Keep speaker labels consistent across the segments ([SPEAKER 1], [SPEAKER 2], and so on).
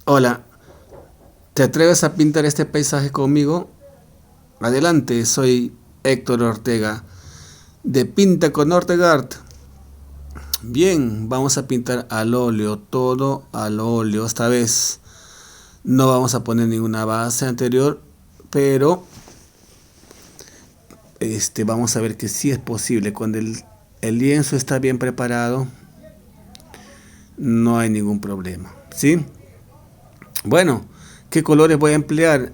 [SPEAKER 1] Hola, ¿te atreves a pintar este paisaje conmigo? Adelante, soy Héctor Ortega, de Pinta con Ortegart. Bien, vamos a pintar al óleo, todo al óleo esta vez. No vamos a poner ninguna base anterior, pero vamos a ver que sí es posible. Cuando el lienzo está bien preparado, no hay ningún problema, ¿sí? Bueno, ¿qué colores voy a emplear?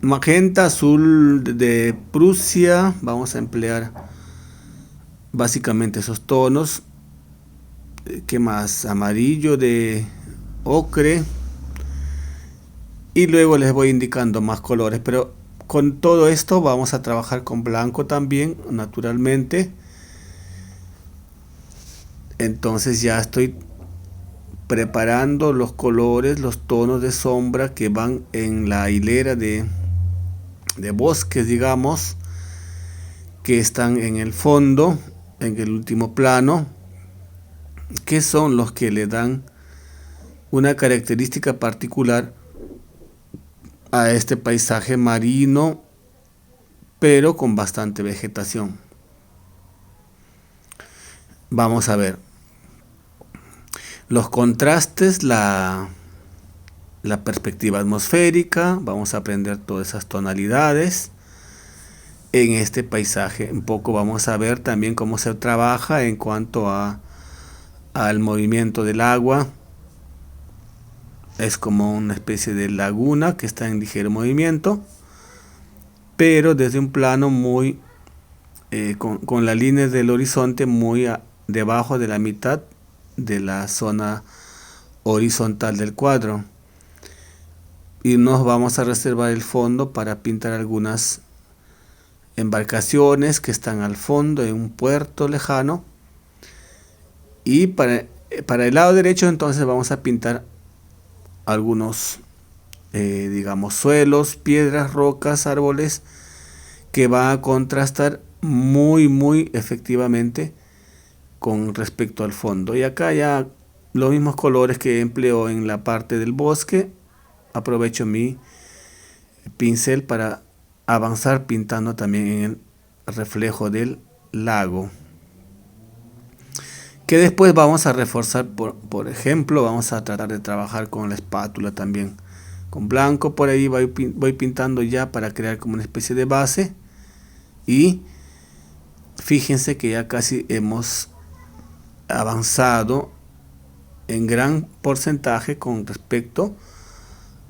[SPEAKER 1] Magenta, azul de Prusia. Vamos a emplear básicamente esos tonos. ¿Qué más? Amarillo de ocre. Y luego les voy indicando más colores. Pero con todo esto vamos a trabajar con blanco también, naturalmente. Entonces ya estoy preparando los colores, los tonos de sombra que van en la hilera de bosques, digamos, que están en el fondo, en el último plano, que son los que le dan una característica particular a este paisaje marino, pero con bastante vegetación. Vamos a ver los contrastes, la perspectiva atmosférica. Vamos a aprender todas esas tonalidades en este paisaje. Un poco vamos a ver también cómo se trabaja en cuanto al movimiento del agua. Es como una especie de laguna que está en ligero movimiento, pero desde un plano muy con la línea del horizonte muy debajo de la mitad de la zona horizontal del cuadro. Y nos vamos a reservar el fondo para pintar algunas embarcaciones que están al fondo en un puerto lejano. Y para el lado derecho entonces vamos a pintar algunos digamos suelos, piedras, rocas, árboles, que va a contrastar muy efectivamente con respecto al fondo. Y acá ya los mismos colores que empleo en la parte del bosque, aprovecho mi pincel para avanzar pintando también en el reflejo del lago, que después vamos a reforzar. Por ejemplo, vamos a tratar de trabajar con la espátula también con blanco. Por ahí voy pintando ya para crear como una especie de base. Y fíjense que ya casi hemos avanzado en gran porcentaje con respecto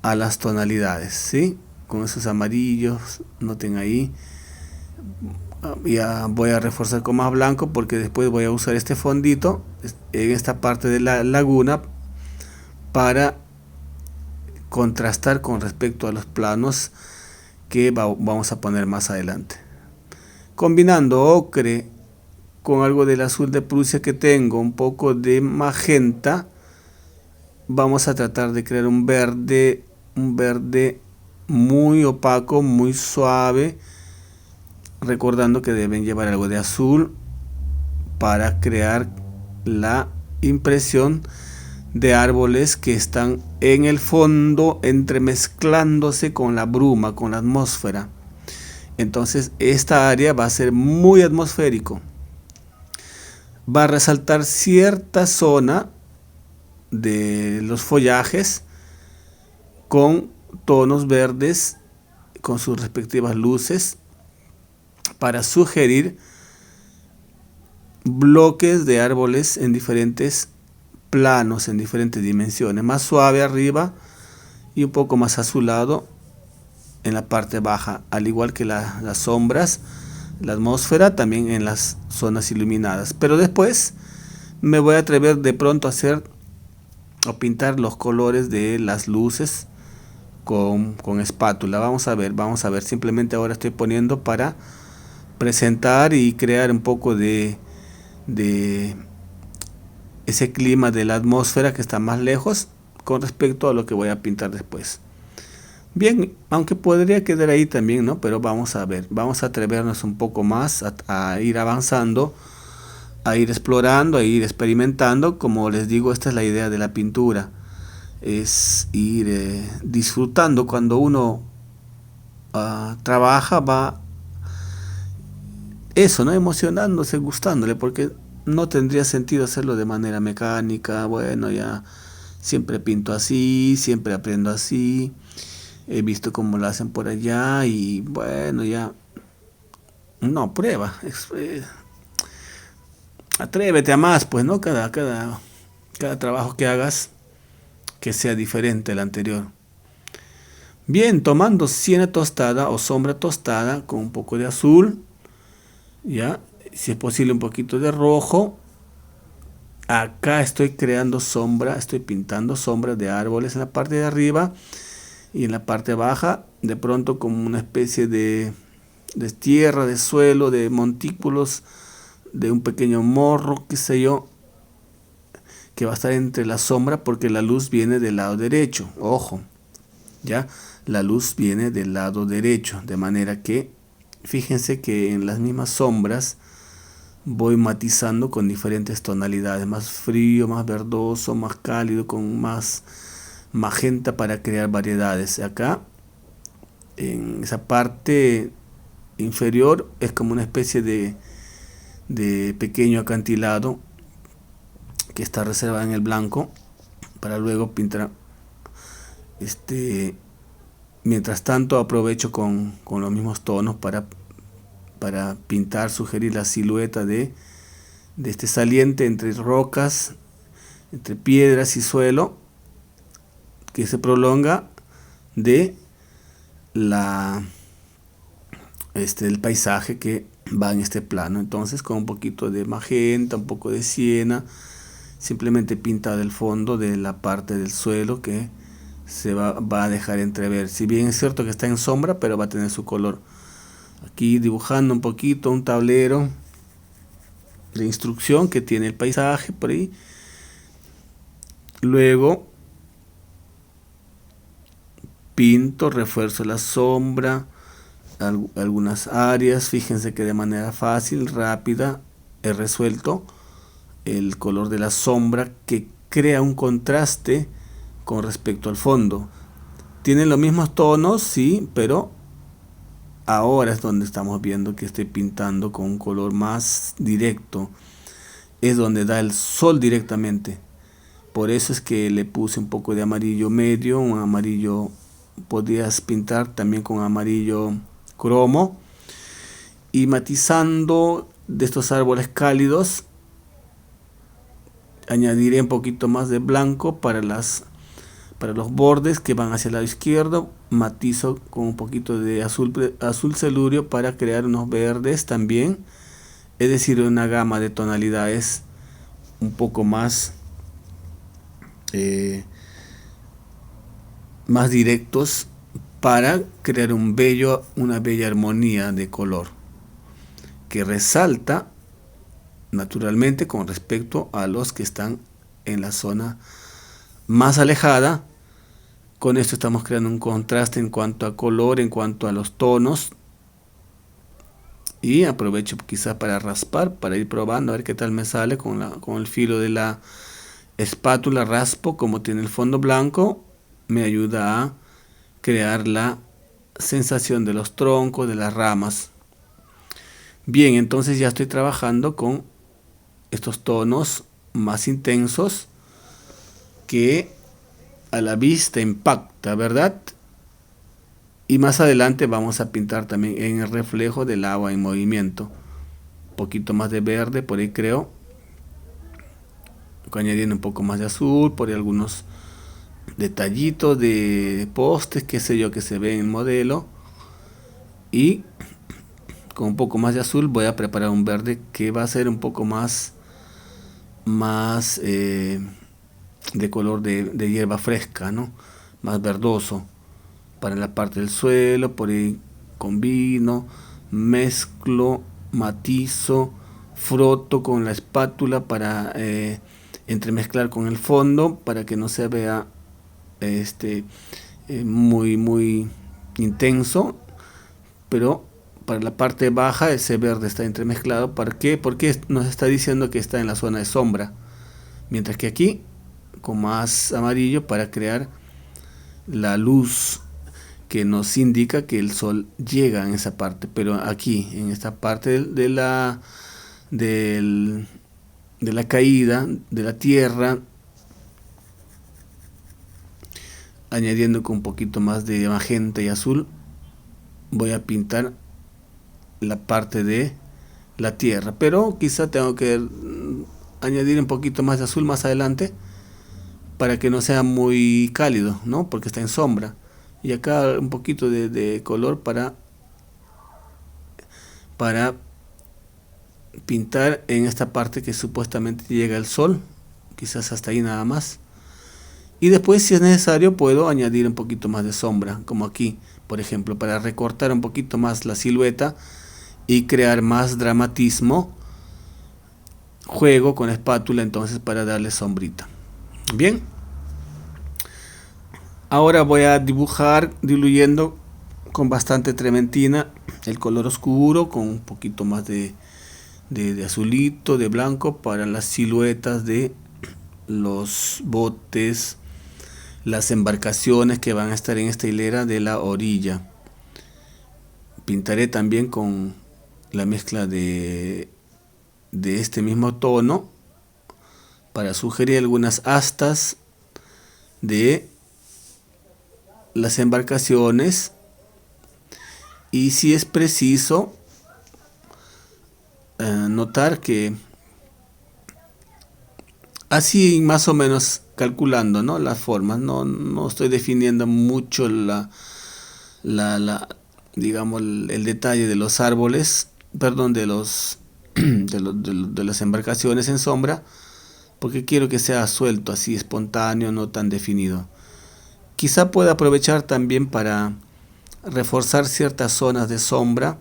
[SPEAKER 1] a las tonalidades, ¿sí? Con esos amarillos, noten ahí. Ya voy a reforzar con más blanco porque después voy a usar este fondito en esta parte de la laguna para contrastar con respecto a los planos que vamos a poner más adelante. Combinando ocre con algo del azul de Prusia que tengo, un poco de magenta, vamos a tratar de crear un verde muy opaco, muy suave, recordando que deben llevar algo de azul para crear la impresión de árboles que están en el fondo entremezclándose con la bruma, con la atmósfera. Entonces esta área va a ser muy atmosférico. Va a resaltar cierta zona de los follajes con tonos verdes, con sus respectivas luces, para sugerir bloques de árboles en diferentes planos, en diferentes dimensiones, más suave arriba y un poco más azulado en la parte baja, al igual que las sombras, la atmósfera también en las zonas iluminadas. Pero después me voy a atrever de pronto a hacer o pintar los colores de las luces con espátula. Vamos a ver, simplemente ahora estoy poniendo para presentar y crear un poco de ese clima de la atmósfera que está más lejos con respecto a lo que voy a pintar después. Bien, aunque podría quedar ahí también, ¿no? Pero vamos a ver, vamos a atrevernos un poco más a ir avanzando, a ir explorando, a ir experimentando. Como les digo, esta es la idea de la pintura. es ir disfrutando. Cuando uno trabaja, va eso, ¿no? Emocionándose, gustándole, porque no tendría sentido hacerlo de manera mecánica. Bueno, ya siempre pinto así, siempre aprendo así, he visto cómo lo hacen por allá y bueno, ya no, prueba, atrévete a más, pues, ¿no? Cada trabajo que hagas que sea diferente al anterior. Bien, tomando siena tostada o sombra tostada con un poco de azul, ya, si es posible un poquito de rojo. Acá estoy creando sombra, estoy pintando sombras de árboles en la parte de arriba y en la parte baja, de pronto como una especie de tierra, de suelo, de montículos, de un pequeño morro, qué sé yo, que va a estar entre la sombra porque la luz viene del lado derecho. Ojo, ya, la luz viene del lado derecho, de manera que fíjense que en las mismas sombras voy matizando con diferentes tonalidades, más frío, más verdoso, más cálido, con más magenta para crear variedades. Acá, en esa parte inferior, es como una especie de pequeño acantilado que está reservado en el blanco para luego pintar. Mientras tanto aprovecho con los mismos tonos para pintar, sugerir la silueta de este saliente entre rocas, entre piedras y suelo, que se prolonga de la el paisaje que va en este plano. Entonces, con un poquito de magenta, un poco de siena, simplemente pinta el fondo de la parte del suelo que va a dejar entrever. Si bien es cierto que está en sombra, pero va a tener su color. Aquí dibujando un poquito un tablero de instrucción que tiene el paisaje por ahí. Luego pinto, refuerzo la sombra, algunas áreas. Fíjense que de manera fácil, rápida, he resuelto el color de la sombra que crea un contraste con respecto al fondo. Tienen los mismos tonos, sí, pero ahora es donde estamos viendo que estoy pintando con un color más directo. Es donde da el sol directamente. Por eso es que le puse un poco de amarillo medio, un amarillo, podrías pintar también con amarillo cromo. Y matizando de estos árboles cálidos, añadiré un poquito más de blanco para los bordes que van hacia el lado izquierdo. Matizo con un poquito de azul celurio para crear unos verdes también. Es decir, una gama de tonalidades un poco más más directos para crear una bella armonía de color que resalta naturalmente con respecto a los que están en la zona más alejada. Con esto estamos creando un contraste en cuanto a color, en cuanto a los tonos. Y aprovecho quizás para raspar, para ir probando a ver qué tal me sale con el filo de la espátula. Raspo, como tiene el fondo blanco, me ayuda a crear la sensación de los troncos, de las ramas. Bien, entonces ya estoy trabajando con estos tonos más intensos que a la vista impacta, ¿verdad? Y más adelante vamos a pintar también en el reflejo del agua en movimiento. Un poquito más de verde, por ahí creo. Añadiendo un poco más de azul, por ahí algunos detallitos de postes, qué sé yo, que se ve en el modelo. Y con un poco más de azul voy a preparar un verde que va a ser un poco más de color de hierba fresca, ¿no? Más verdoso para la parte del suelo. Por ahí combino, mezclo, matizo, froto con la espátula para entremezclar con el fondo para que no se vea muy intenso, pero para la parte baja ese verde está entremezclado. ¿Por qué? Porque nos está diciendo que está en la zona de sombra, mientras que aquí con más amarillo para crear la luz que nos indica que el sol llega en esa parte. Pero aquí, en esta parte del- de la caída de la tierra, añadiendo con un poquito más de magenta y azul, voy a pintar la parte de la tierra, pero quizá tengo que añadir un poquito más de azul más adelante para que no sea muy cálido, ¿no? Porque está en sombra. Y acá un poquito de color para pintar en esta parte que supuestamente llega el sol, quizás hasta ahí nada más. Y después, si es necesario, puedo añadir un poquito más de sombra, como aquí, por ejemplo, para recortar un poquito más la silueta y crear más dramatismo. Juego con la espátula entonces para darle sombrita. Bien, ahora voy a dibujar diluyendo con bastante trementina el color oscuro con un poquito más de azulito, de blanco para las siluetas de los botes, las embarcaciones que van a estar en esta hilera de la orilla. Pintaré también con la mezcla de este mismo tono para sugerir algunas astas de las embarcaciones, y si es preciso notar que así más o menos calculando, ¿no?, las formas, no estoy definiendo mucho la digamos el detalle de los árboles, perdón, de los de las embarcaciones en sombra, porque quiero que sea suelto, así espontáneo, no tan definido. Quizá pueda aprovechar también para reforzar ciertas zonas de sombra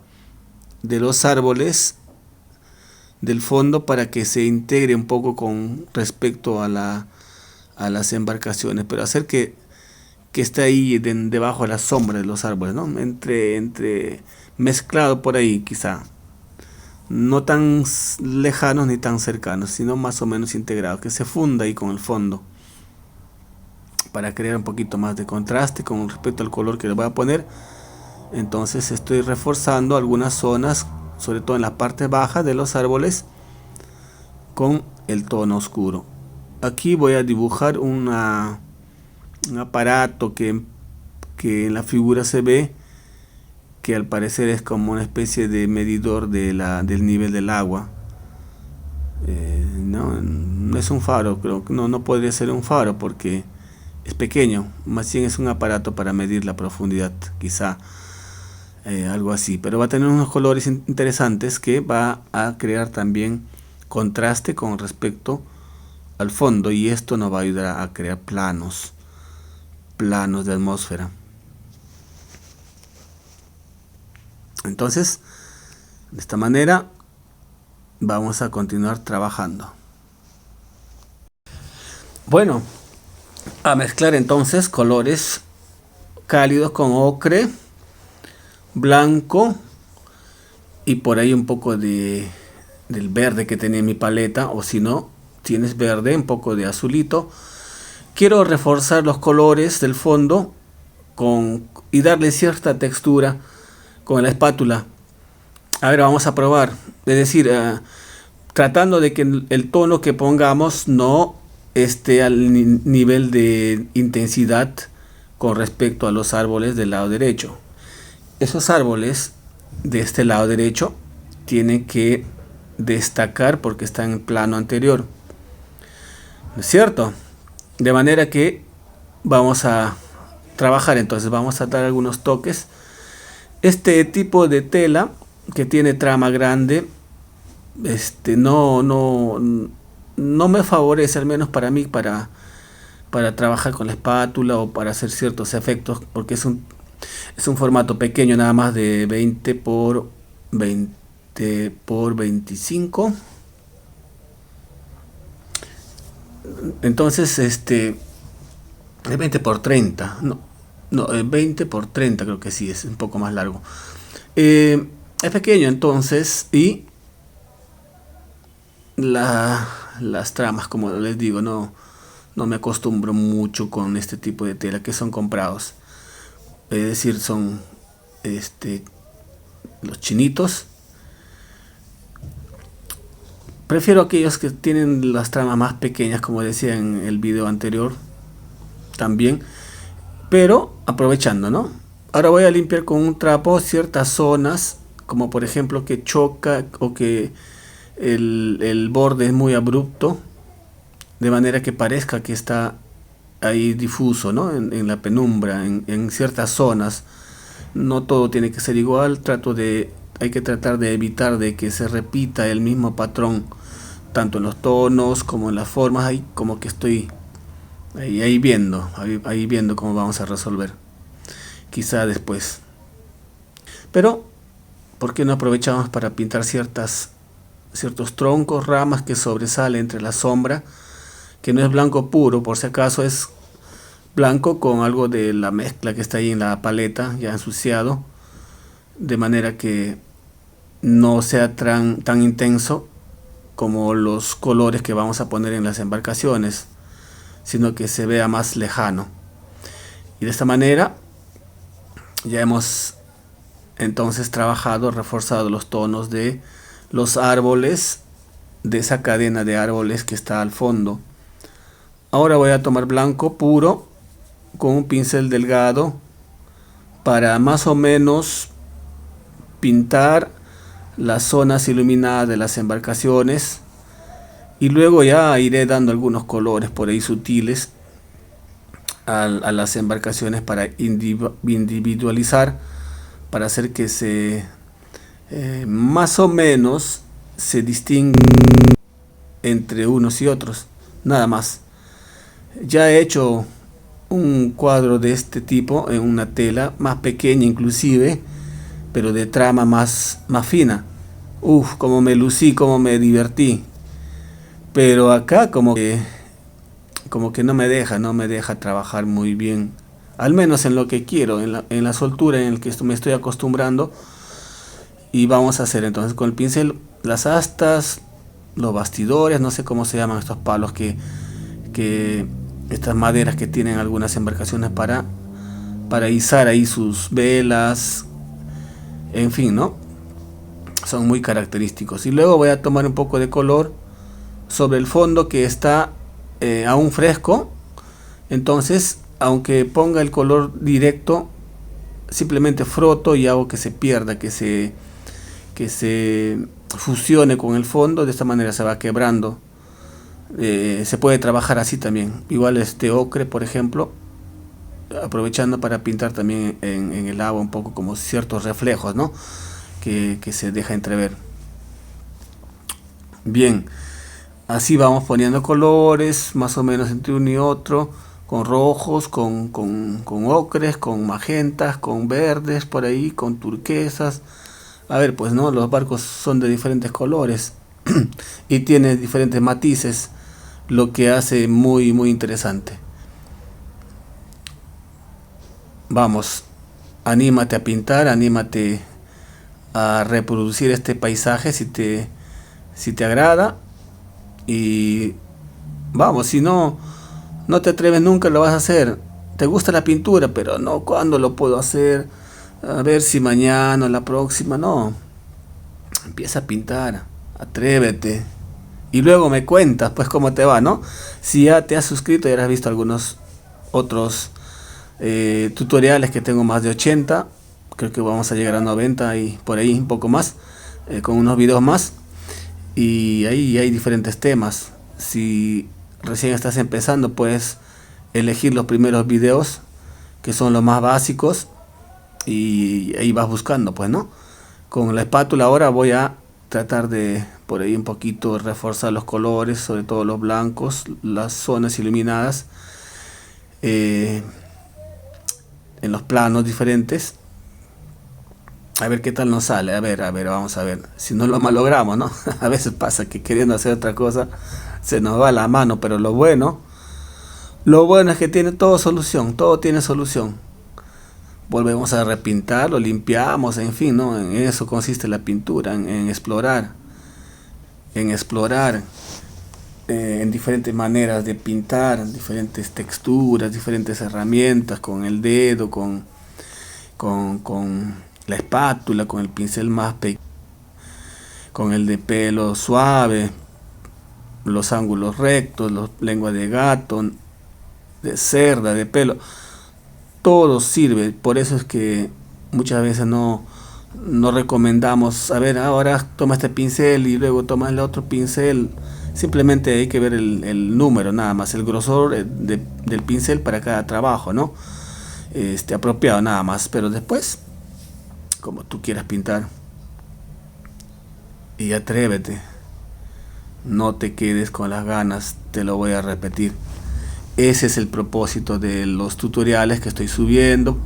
[SPEAKER 1] de los árboles del fondo para que se integre un poco con respecto a las embarcaciones, pero hacer que esté ahí debajo de la sombra de los árboles, ¿no? Entre mezclado por ahí, quizá. No tan lejanos ni tan cercanos, sino más o menos integrados, que se funda ahí con el fondo, para crear un poquito más de contraste con respecto al color que le voy a poner. Entonces estoy reforzando algunas zonas, sobre todo en la parte baja de los árboles, con el tono oscuro. Aquí voy a dibujar un aparato que en la figura se ve que al parecer es como una especie de medidor del nivel del agua. No es un faro, creo que no podría ser un faro porque es pequeño, más bien es un aparato para medir la profundidad, quizá algo así, pero va a tener unos colores interesantes que va a crear también contraste con respecto al fondo, y esto nos va a ayudar a crear planos de atmósfera. Entonces, de esta manera vamos a continuar trabajando. Bueno, a mezclar entonces colores cálidos con ocre, blanco y por ahí un poco del verde que tenía en mi paleta, o si no tienes verde, un poco de azulito. Quiero reforzar los colores del fondo y darle cierta textura con la espátula. A ver, vamos a probar. Es decir, tratando de que el tono que pongamos no esté al nivel de intensidad con respecto a los árboles del lado derecho. Esos árboles de este lado derecho tienen que destacar porque están en plano anterior, ¿no es cierto? De manera que vamos a trabajar, entonces vamos a dar algunos toques. Este tipo de tela que tiene trama grande, no me favorece, al menos para mí, para trabajar con la espátula o para hacer ciertos efectos, porque es un formato pequeño, nada más de 20 por 25. Entonces, de 20 por 30, no, 20 por 30 creo que sí, es un poco más largo. Es pequeño entonces, y las tramas, como les digo, no no me acostumbro mucho con este tipo de tela que son comprados. Es decir, son los chinitos. Prefiero aquellos que tienen las tramas más pequeñas, como decía en el video anterior también, pero aprovechando, ¿no? Ahora voy a limpiar con un trapo ciertas zonas, como por ejemplo que choca o que el borde es muy abrupto, de manera que parezca que está ahí difuso, ¿no? En la penumbra, en ciertas zonas. No todo tiene que ser igual, hay que tratar de evitar de que se repita el mismo patrón, tanto en los tonos como en las formas. Ahí como que estoy ahí viendo cómo vamos a resolver, quizá después. Pero ¿por qué no aprovechamos para pintar ciertos troncos, ramas que sobresalen entre la sombra, que no es blanco puro, por si acaso es blanco con algo de la mezcla que está ahí en la paleta ya ensuciado, de manera que no sea tan intenso como los colores que vamos a poner en las embarcaciones, sino que se vea más lejano. Y de esta manera ya hemos entonces trabajado, reforzado los tonos de los árboles, de esa cadena de árboles que está al fondo. Ahora voy a tomar blanco puro con un pincel delgado para más o menos pintar las zonas iluminadas de las embarcaciones, y luego ya iré dando algunos colores por ahí sutiles a las embarcaciones para individualizar, para hacer que más o menos se distinguen entre unos y otros, nada más. Ya he hecho un cuadro de este tipo en una tela más pequeña inclusive, pero de trama más fina. Cómo me lucí, cómo me divertí. Pero acá como que no me deja trabajar muy bien, al menos en lo que quiero, en la soltura en el que me estoy acostumbrando. Y vamos a hacer entonces con el pincel las astas, los bastidores, no sé cómo se llaman estos palos estas maderas que tienen algunas embarcaciones para izar ahí sus velas, en fin, ¿no? Son muy característicos. Y luego voy a tomar un poco de color sobre el fondo que está aún fresco. Entonces, aunque ponga el color directo, simplemente froto y hago que se pierda, que se fusione con el fondo. De esta manera se va quebrando. Se puede trabajar así también. Igual este ocre, por ejemplo, aprovechando para pintar también en el agua un poco como ciertos reflejos, ¿no? Que se deja entrever. Bien, así vamos poniendo colores más o menos entre uno y otro, con rojos, con ocres, con magentas, con verdes por ahí, con turquesas. A ver, pues no, los barcos son de diferentes colores y tiene diferentes matices, lo que hace muy interesante. Vamos, anímate a pintar, anímate a reproducir este paisaje si te agrada. Y vamos, si no te atreves nunca, lo vas a hacer. Te gusta la pintura, pero no, ¿cuándo lo puedo hacer? A ver si mañana o la próxima. No, empieza a pintar, atrévete y luego me cuentas pues cómo te va, ¿no? Si ya te has suscrito y has visto algunos otros tutoriales, que tengo más de 80, creo que vamos a llegar a 90 y por ahí un poco más, con unos videos más, y ahí hay diferentes temas. Si recién estás empezando, puedes elegir los primeros videos que son los más básicos y ahí vas buscando, pues, ¿no? Con la espátula ahora voy a tratar de por ahí un poquito reforzar los colores, sobre todo los blancos, las zonas iluminadas, en los planos diferentes. A ver qué tal nos sale. A ver, vamos a ver si no lo malogramos, ¿no? A veces pasa que queriendo hacer otra cosa se nos va la mano, pero lo bueno es que tiene todo solución, todo tiene solución. Volvemos a repintar, lo limpiamos, en fin, ¿no? En eso consiste la pintura, en explorar en diferentes maneras de pintar, diferentes texturas, diferentes herramientas, con el dedo, con la espátula, con el pincel más pequeño, con el de pelo suave, los ángulos rectos, los lengua de gato, de cerda, de pelo, todo sirve. Por eso es que muchas veces no recomendamos, a ver, ahora toma este pincel y luego toma el otro pincel. Simplemente hay que ver el número, nada más, el grosor del pincel para cada trabajo, ¿no? Apropiado nada más, pero después, como tú quieras pintar, y atrévete, no te quedes con las ganas, te lo voy a repetir. Ese es el propósito de los tutoriales que estoy subiendo,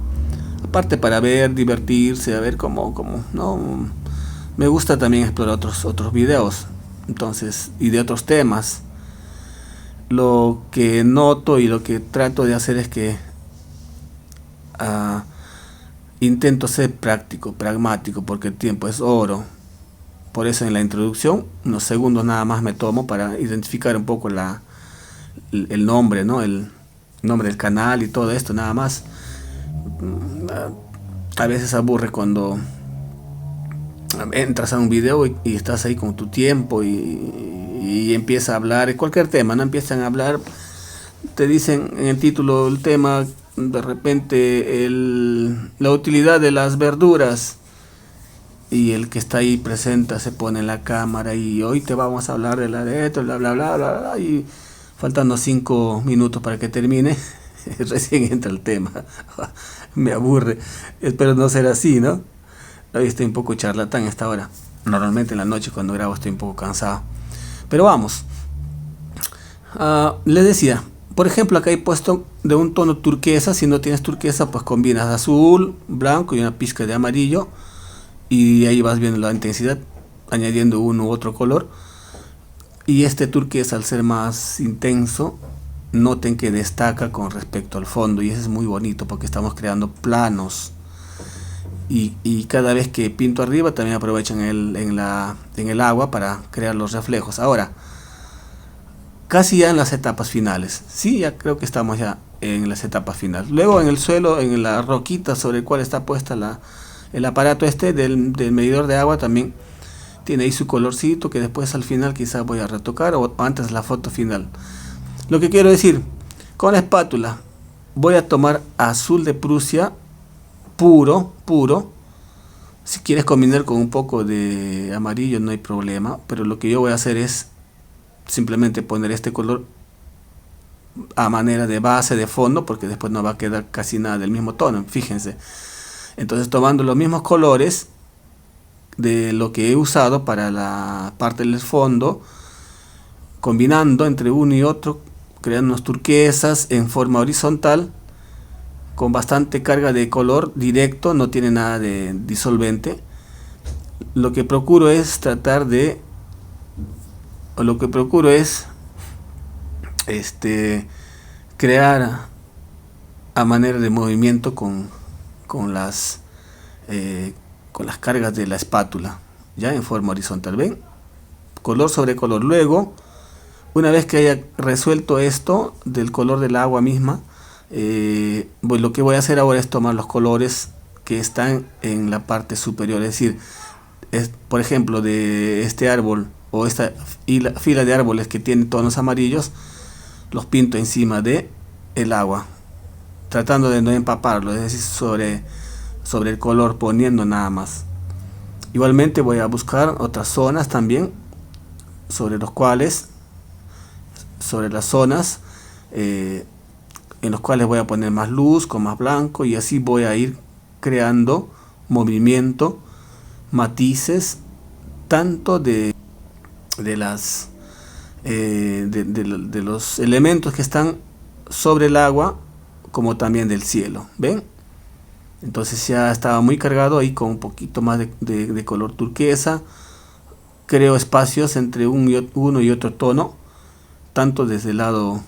[SPEAKER 1] aparte para ver, divertirse, a ver cómo, no, me gusta también explorar otros videos, entonces, y de otros temas. Lo que noto y lo que trato de hacer es que uh, intento ser práctico, pragmático, porque el tiempo es oro. Por eso en la introducción, unos segundos nada más me tomo para identificar un poco el nombre, ¿no? El nombre del canal y todo esto, nada más. A veces aburre cuando entras a un video y estás ahí con tu tiempo y empieza a hablar cualquier tema, no empiezan a hablar, te dicen en el título el tema, de repente la utilidad de las verduras, y el que está ahí presenta se pone en la cámara y hoy te vamos a hablar de la de esto, bla bla bla bla, bla, y faltando 5 minutos para que termine recién entra el tema. Me aburre, espero no ser así, ¿no? Hoy estoy un poco charlatán a esta hora. Normalmente en la noche cuando grabo estoy un poco cansado. Pero vamos. Les decía, por ejemplo, acá he puesto de un tono turquesa. Si no tienes turquesa, pues combinas azul, blanco y una pizca de amarillo. Y ahí vas viendo la intensidad, añadiendo uno u otro color. Y este turquesa, al ser más intenso, noten que destaca con respecto al fondo. Y eso es muy bonito porque estamos creando planos. Y cada vez que pinto arriba también aprovechan en el agua para crear los reflejos. Ahora, casi ya en las etapas finales. Sí, ya creo que estamos ya en las etapas finales. Luego en el suelo, en la roquita sobre el cual está puesta el aparato del medidor de agua, también tiene ahí su colorcito que después al final quizás voy a retocar o antes la foto final. Lo que quiero decir, con la espátula voy a tomar azul de Prusia puro. Si quieres combinar con un poco de amarillo no hay problema, pero lo que yo voy a hacer es simplemente poner este color a manera de base de fondo, porque después no va a quedar casi nada del mismo tono, fíjense. Entonces, tomando los mismos colores de lo que he usado para la parte del fondo, combinando entre uno y otro, creando unas turquesas en forma horizontal con bastante carga de color directo, no tiene nada de disolvente. Lo que procuro es crear a manera de movimiento con las cargas de la espátula, ya en forma horizontal. ¿Ven? Color sobre color. Luego, una vez que haya resuelto esto del color del agua misma, lo que voy a hacer ahora es tomar los colores que están en la parte superior, es decir, por ejemplo, de este árbol o esta fila de árboles que tiene tonos amarillos, los pinto encima de el agua, tratando de no empaparlo, es decir, sobre el color, poniendo nada más. Igualmente voy a buscar otras zonas también sobre las zonas en los cuales voy a poner más luz, con más blanco, y así voy a ir creando movimiento, matices, tanto de los elementos que están sobre el agua, como también del cielo. ¿Ven? Entonces ya estaba muy cargado ahí con un poquito más de color turquesa. Creo espacios entre uno y otro tono, tanto desde el lado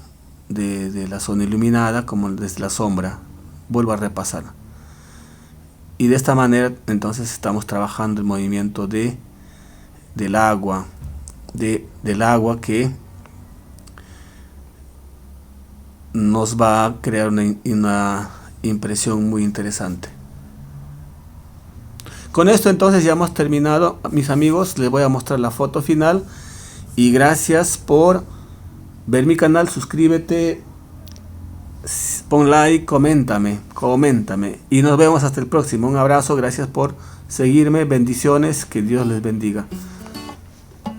[SPEAKER 1] de la zona iluminada como desde la sombra. Vuelvo a repasar. Y de esta manera entonces estamos trabajando el movimiento del agua que nos va a crear una impresión muy interesante. Con esto entonces ya hemos terminado, mis amigos. Les voy a mostrar la foto final y gracias por ver mi canal. Suscríbete, pon like, coméntame y nos vemos hasta el próximo. Un abrazo, gracias por seguirme, bendiciones, que Dios les bendiga.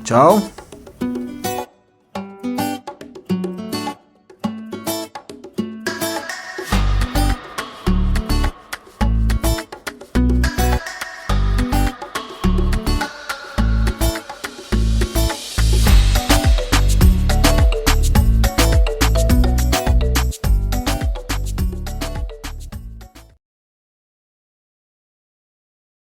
[SPEAKER 1] Chao.